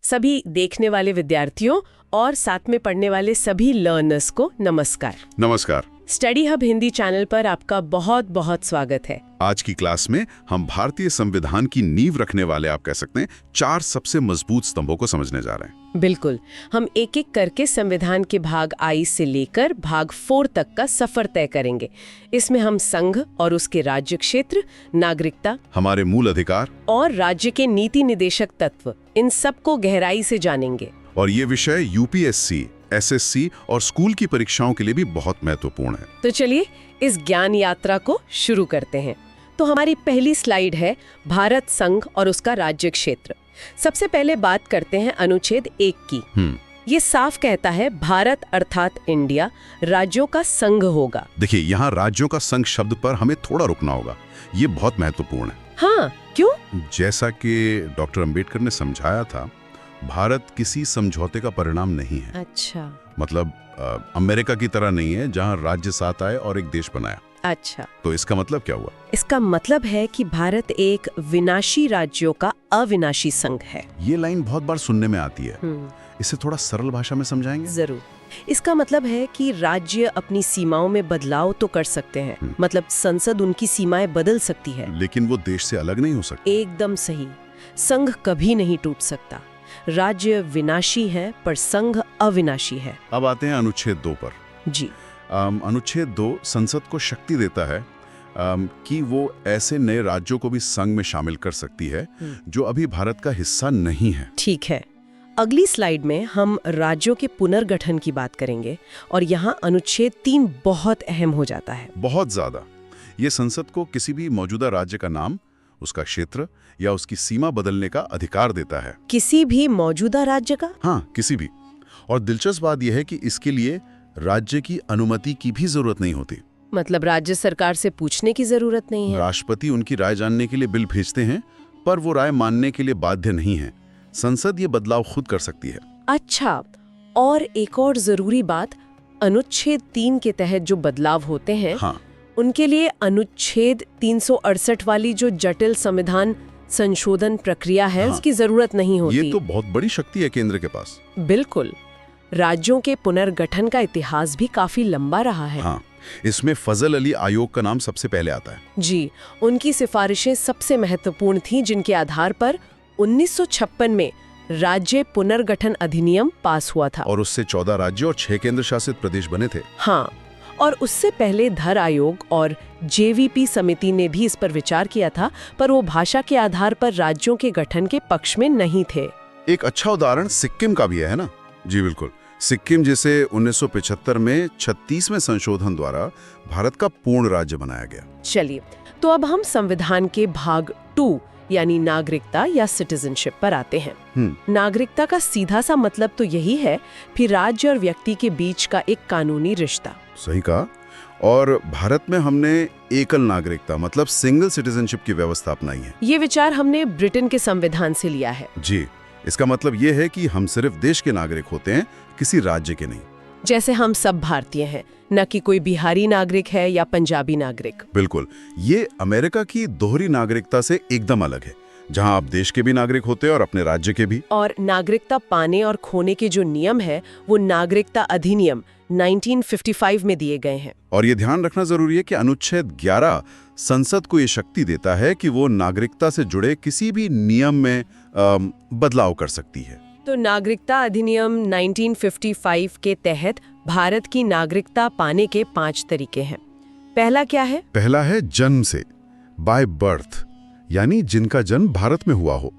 सभी देखने वाले विद्यार्थियों और साथ में पढ़ने वाले सभी लर्नर्स को नमस्कार। नमस्कार। स्टडी हब हिंदी चैनल पर आपका बहुत बहुत स्वागत है। आज की क्लास में हम भारतीय संविधान की नींव रखने वाले, आप कह सकते हैं, 4 सबसे मजबूत स्तंभों को समझने जा रहे हैं। बिल्कुल, हम एक एक करके संविधान के भाग I से लेकर भाग 4 तक का सफर तय करेंगे। इसमें हम संघ और उसके राज्य क्षेत्र, नागरिकता, हमारे मूल अधिकार और राज्य के नीति निदेशक तत्व, इन सब को गहराई से जानेंगे। और ये विषय UPSC, SSC और स्कूल की परीक्षाओं के लिए भी बहुत महत्वपूर्ण है। तो चलिए इस ज्ञान यात्रा को शुरू करते हैं। तो हमारी पहली स्लाइड है भारत संघ और उसका राज्य क्षेत्र। सबसे पहले बात करते हैं अनुच्छेद 1 की। ये साफ कहता है भारत अर्थात इंडिया राज्यों का संघ होगा। देखिए, यहाँ राज्यों का संघ शब्द पर हमें थोड़ा रुकना होगा। ये बहुत महत्वपूर्ण है। हाँ, क्यों? जैसा कि डॉक्टर अंबेडकर ने समझाया था, भारत किसी समझौते का परिणाम नहीं है। अच्छा। मतलब अमेरिका की तरह नहीं है जहाँ राज्य साथ आए और एक देश बनाया। अच्छा, तो इसका मतलब क्या हुआ? इसका मतलब है कि भारत एक विनाशी राज्यों का अविनाशी संघ है। ये लाइन बहुत बार सुनने में आती है। इसे थोड़ा सरल भाषा में समझाएंगे? जरूर। इसका मतलब है कि राज्य अपनी सीमाओं में बदलाव तो कर सकते हैं, मतलब संसद उनकी सीमाएं बदल सकती है, लेकिन वो देश से अलग नहीं हो सकते। एकदम सही। संघ कभी नहीं टूट सकता। राज्य विनाशी है पर संघ अविनाशी है। अब आते हैं अनुच्छेद 2 पर। जी। अनुच्छेद 2 संसद को शक्ति देता है कि वो ऐसे नए राज्यों को भी संघ में शामिल कर सकती है जो अभी भारत का हिस्सा नहीं है। ठीक है। अगली स्लाइड में हम राज्यों के पुनर्गठन की बात करेंगे और यहाँ अनुच्छेद 3 बहुत अहम हो जाता है। बहुत ज्यादा। ये संसद को किसी भी मौजूदा राज्य का नाम, उसका क्षेत्र या उसकी सीमा बदलने का अधिकार देता है। किसी भी मौजूदा राज्य का? हाँ, किसी भी। और दिलचस्प बात यह है कि इसके लिए राज्य की अनुमति की भी जरूरत नहीं होती। मतलब राज्य सरकार से पूछने की जरूरत नहीं है। राष्ट्रपति उनकी राय जानने के लिए बिल भेजते हैं, पर वो राय मानने के लिए बाध्य नहीं है। संसद ये बदलाव खुद कर सकती है। अच्छा, और एक और जरूरी बात, अनुच्छेद 3 के तहत जो बदलाव होते हैं, हाँ, उनके लिए अनुच्छेद 368 वाली जो जटिल संविधान संशोधन प्रक्रिया है, हाँ, उसकी जरूरत नहीं होती। ये तो बहुत बड़ी शक्ति है केंद्र के पास। बिल्कुल। राज्यों के पुनर्गठन का इतिहास भी काफी लंबा रहा है। हाँ, इसमें फजल अली आयोग का नाम सबसे पहले आता है। जी, उनकी सिफारिशें सबसे महत्वपूर्ण थीं, जिनके आधार पर 1956 में राज्य पुनर्गठन अधिनियम पास हुआ था। और उससे 14 राज्य और 6 केंद्र शासित प्रदेश बने थे। हाँ, और उससे पहले धर आयोग और JVP समिति ने भी इस पर विचार किया था, पर वो भाषा के आधार पर राज्यों के गठन के पक्ष में नहीं थे। एक अच्छा उदाहरण सिक्किम का भी है ना? जी बिल्कुल। सिक्किम जिसे 1975 में 36वें संशोधन द्वारा भारत का पूर्ण राज्य बनाया गया। चलिए, तो अब हम संविधान के भाग 2 यानी नागरिकता या सिटीजनशिप पर आते हैं। नागरिकता का सीधा सा मतलब तो यही है, फिर राज्य और व्यक्ति के बीच का एक कानूनी रिश्ता। सही कहा। और भारत में हमने एकल नागरिकता मतलब सिंगल सिटीजनशिप की व्यवस्था अपनाई है। ये विचार हमने ब्रिटेन के संविधान से लिया है। जी, इसका मतलब ये है कि हम सिर्फ देश के नागरिक होते हैं, किसी राज्य के नहीं। जैसे हम सब भारतीय हैं, न कि कोई बिहारी नागरिक है या पंजाबी नागरिक। बिल्कुल। ये अमेरिका की दोहरी नागरिकता से एकदम अलग है, जहां आप देश के भी नागरिक होते हैं और अपने राज्य के भी। और नागरिकता पाने और खोने के जो नियम है, वो नागरिकता अधिनियम 1955 में दिए गए हैं। और ये ध्यान रखना जरूरी है कि अनुच्छेद 11 संसद को ये शक्ति देता है कि वो नागरिकता से जुड़े किसी भी नियम में बदलाव कर सकती है। तो नागरिकता अधिनियम 1955 के तहत भारत की नागरिकता पाने के 5 तरीके हैं। पहला क्या है? पहला है जन्म से, बाय बर्थ, यानी जिनका जन्म भारत में हुआ हो।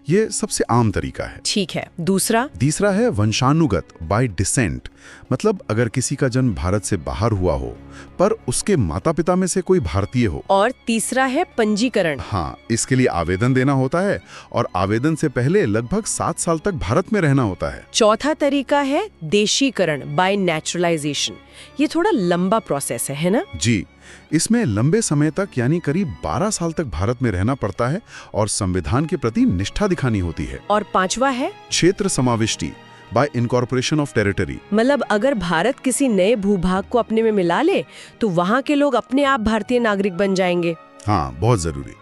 ये सबसे आम तरीका है। ठीक है। दूसरा? तीसरा है वंशानुगत, बाय डिसेंट, मतलब अगर किसी का जन्म भारत से बाहर हुआ हो पर उसके माता पिता में से कोई भारतीय हो। और तीसरा है पंजीकरण। हाँ, इसके लिए आवेदन देना होता है और आवेदन से पहले लगभग 7 साल तक भारत में रहना होता है। चौथा तरीका है देशीकरण, बाय नेचुरलाइजेशन। ये थोड़ा लंबा प्रोसेस है ना? जी, इसमें लंबे समय तक यानी करीब 12 साल तक भारत में रहना पड़ता है और संविधान के प्रति निष्ठा दिखानी होती है। और पांचवा है क्षेत्र समाविष्टि, बाय इनकॉर्पोरेशन ऑफ टेरिटरी। मतलब अगर भारत किसी नए भूभाग को अपने में मिला ले तो वहाँ के लोग अपने आप भारतीय नागरिक बन जाएंगे। हाँ, बहुत जरूरी।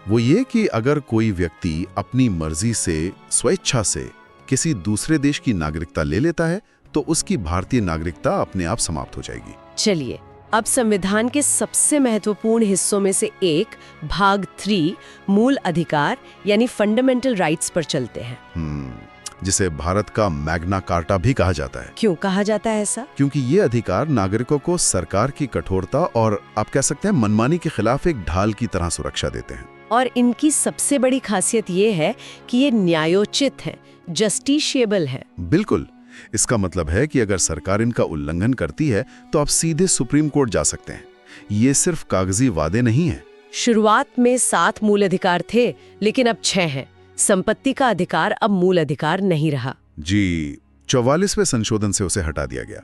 वो ये कि अगर कोई व्यक्ति अपनी मर्जी से, स्वेच्छा से किसी दूसरे देश की नागरिकता ले लेता है तो उसकी भारतीय नागरिकता अपने आप समाप्त हो जाएगी। चलिए, अब संविधान के सबसे महत्वपूर्ण हिस्सों में से एक भाग 3 मूल अधिकार यानी फंडामेंटल राइट्स पर चलते हैं। जिसे भारत का मैग्ना कार्टा भी कहा जाता है। क्यों कहा जाता है ऐसा? क्योंकि ये अधिकार नागरिकों को सरकार की कठोरता और आप कह सकते हैं मनमानी के खिलाफ एक ढाल की तरह सुरक्षा देते हैं। और इनकी सबसे बड़ी खासियत ये है कि ये न्यायोचित है, जस्टिशिएबल है। बिल्कुल। इसका मतलब है कि अगर सरकार इनका उल्लंघन करती है तो आप सीधे सुप्रीम कोर्ट जा सकते हैं। ये सिर्फ कागजी वादे नहीं है। शुरुआत में 7 मूल अधिकार थे, लेकिन अब 6 हैं। संपत्ति का अधिकार अब मूल अधिकार नहीं रहा। जी, 44वें संशोधन से उसे हटा दिया गया।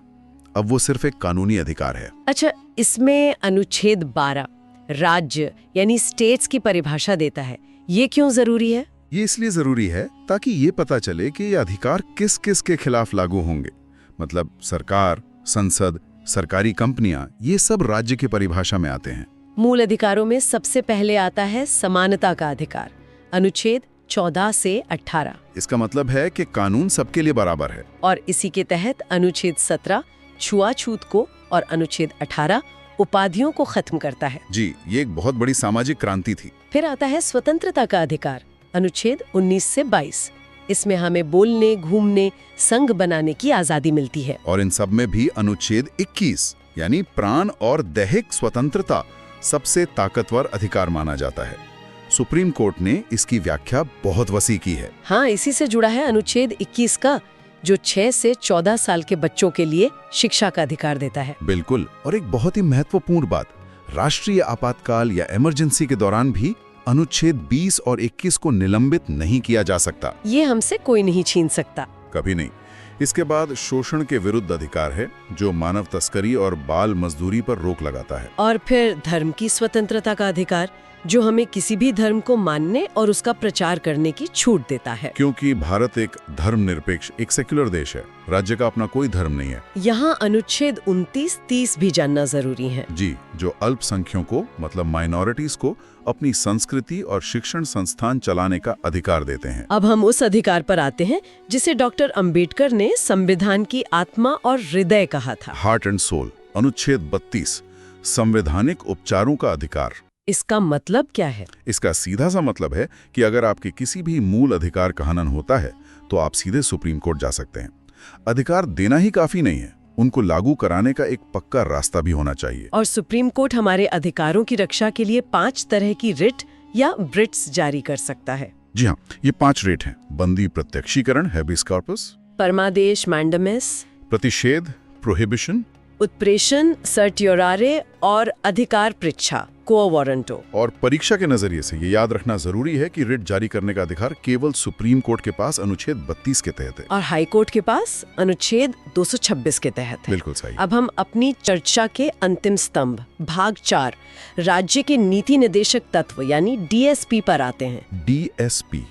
अब वो सिर्फ एक कानूनी अधिकार है। अच्छा, इसमें अनुच्छेद 12 राज्य यानी स्टेट्स की परिभाषा देता है। ये क्यों जरूरी है? ये इसलिए जरूरी है ताकि ये पता चले कि ये अधिकार किस किस के खिलाफ लागू होंगे। मतलब सरकार, संसद, सरकारी कंपनियां, ये सब राज्य की परिभाषा में आते हैं। मूल अधिकारों में सबसे पहले आता है समानता का अधिकार, अनुच्छेद 14 से 18। इसका मतलब है कि कानून सबके लिए बराबर है। और इसी के तहत अनुच्छेद 17 छुआछूत को और अनुच्छेद 18 उपाधियों को खत्म करता है। जी, ये एक बहुत बड़ी सामाजिक क्रांति थी। फिर आता है स्वतंत्रता का अधिकार, अनुच्छेद 19 से 22। इसमें हमें बोलने, घूमने, संघ बनाने की आजादी मिलती है। और इन सब में भी अनुच्छेद 21 यानी प्राण और दैहिक स्वतंत्रता सबसे ताकतवर अधिकार माना जाता है। सुप्रीम कोर्ट ने इसकी व्याख्या बहुत वसी की है। हाँ, इसी से जुड़ा है अनुच्छेद 21 का, जो 6 से 14 साल के बच्चों के लिए शिक्षा का अधिकार देता है। बिल्कुल। और एक बहुत ही महत्वपूर्ण बात, राष्ट्रीय आपातकाल या इमरजेंसी के दौरान भी अनुच्छेद 20 और 21 को निलंबित नहीं किया जा सकता। ये हमसे कोई नहीं छीन सकता, कभी नहीं। इसके बाद शोषण के विरुद्ध अधिकार है, जो मानव तस्करी और बाल मजदूरी पर रोक लगाता है। और फिर धर्म की स्वतंत्रता का अधिकार, जो हमें किसी भी धर्म को मानने और उसका प्रचार करने की छूट देता है। क्योंकि भारत एक धर्मनिरपेक्ष, एक सेक्युलर देश है। राज्य का अपना कोई धर्म नहीं है। यहाँ अनुच्छेद 29-30 भी जानना जरूरी है। जी, जो अल्पसंख्यकों मतलब माइनॉरिटीज को अपनी संस्कृति और शिक्षण संस्थान चलाने का अधिकार देते हैं। अब हम उस अधिकार पर आते हैं जिसे डॉक्टर अंबेडकर ने संविधान की आत्मा और हृदय कहा था। हार्ट एंड सोल, अनुच्छेद 32 संवैधानिक उपचारों का अधिकार। इसका मतलब क्या है? इसका सीधा सा मतलब है कि अगर आपके किसी भी मूल अधिकार का हनन होता है तो आप सीधे सुप्रीम कोर्ट जा सकते हैं। अधिकार देना ही काफी नहीं है, उनको लागू कराने का एक पक्का रास्ता भी होना चाहिए। और सुप्रीम कोर्ट हमारे अधिकारों की रक्षा के लिए 5 तरह की रिट या ब्रिट्स जारी कर सकता है। जी हाँ, ये 5 रेट हैं। बंदी प्रत्यक्षीकरण, हैबियस कॉर्पस, परमादेश, मैंडमेस, प्रतिषेध, प्रोहिबिशन, उत्प्रेषण, सर्टियोरारे और अधिकार पृच्छा, क्वो वारंटो। और परीक्षा के नजरिए से ये याद रखना जरूरी है कि रिट जारी करने का अधिकार केवल सुप्रीम कोर्ट के पास अनुच्छेद 32 के तहत है और हाई कोर्ट के पास अनुच्छेद 226 के तहत है। बिल्कुल सही। अब हम अपनी चर्चा के अंतिम स्तंभ भाग 4 राज्य के नीति निदेशक तत्व यानी डीएसपी पर आते हैं। डीएसपी,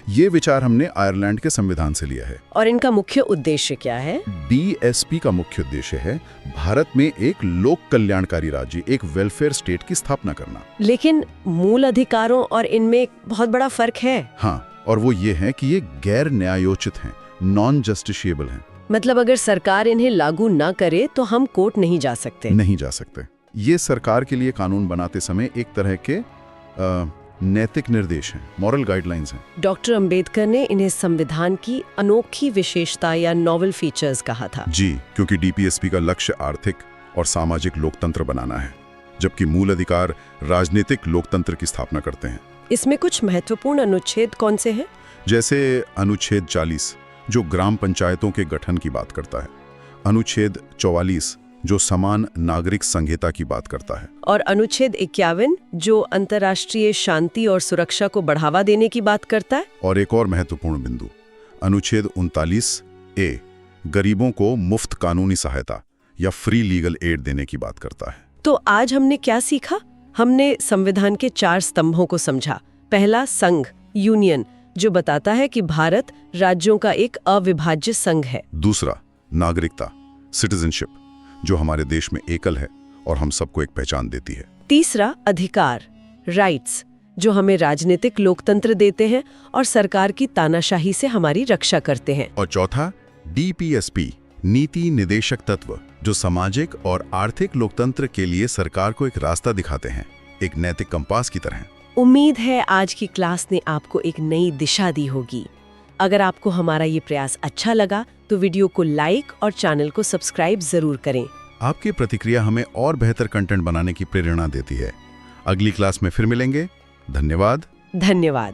ये विचार हमने आयरलैंड के संविधान से लिया है। और इनका मुख्य उद्देश्य क्या है? डीएसपी का मुख्य उद्देश्य है भारत में एक लोक कल्याणकारी राज्य, एक वेलफेयर स्टेट की स्थापना करना। लेकिन मूल अधिकारों और इनमें एक बहुत बड़ा फर्क है। हाँ, और वो ये है कि ये गैर न्यायोचित हैं, नॉन जस्टिशिएबल हैं। मतलब अगर सरकार इन्हें लागू ना करे तो हम कोर्ट नहीं जा सकते। नहीं जा सकते। ये सरकार के लिए कानून बनाते समय एक तरह के नैतिक निर्देश हैं, मॉरल गाइडलाइंस हैं। डॉक्टर अंबेडकर ने इन्हें संविधान की अनोखी विशेषता या नॉवल फीचर्स कहा था। जी, क्योंकि डीपीएसपी का लक्ष्य आर्थिक और सामाजिक लोकतंत्र बनाना है, जबकि मूल अधिकार राजनीतिक लोकतंत्र की स्थापना करते हैं। इसमें कुछ महत्वपूर्ण अनुच्छेद कौन से हैं? जैसे अनुच्छेद 40 जो ग्राम पंचायतों के गठन की बात करता है, अनुच्छेद 44 जो समान नागरिक संहिता की बात करता है, और अनुच्छेद 51 जो अंतर्राष्ट्रीय शांति और सुरक्षा को बढ़ावा देने की बात करता है। और एक और महत्वपूर्ण बिंदु, अनुच्छेद 39A गरीबों को मुफ्त कानूनी सहायता या फ्री लीगल एड देने की बात करता है। तो आज हमने क्या सीखा? हमने संविधान के 4 स्तंभों को समझा। पहला संघ, यूनियन, जो बताता है कि भारत राज्यों का एक अविभाज्य संघ है। दूसरा नागरिकता, सिटीजनशिप, जो हमारे देश में एकल है और हम सबको एक पहचान देती है। तीसरा अधिकार, राइट्स, जो हमें राजनीतिक लोकतंत्र देते हैं और सरकार की तानाशाही से हमारी रक्षा करते हैं। और चौथा DPSP, नीति निदेशक तत्व, जो सामाजिक और आर्थिक लोकतंत्र के लिए सरकार को एक रास्ता दिखाते हैं, एक नैतिक कंपास की तरह। उम्मीद है आज की क्लास ने आपको एक नई दिशा दी होगी। अगर आपको हमारा ये प्रयास अच्छा लगा तो वीडियो को लाइक और चैनल को सब्सक्राइब जरूर करें। आपकी प्रतिक्रिया हमें और बेहतर कंटेंट बनाने की प्रेरणा देती है। अगली क्लास में फिर मिलेंगे। धन्यवाद। धन्यवाद।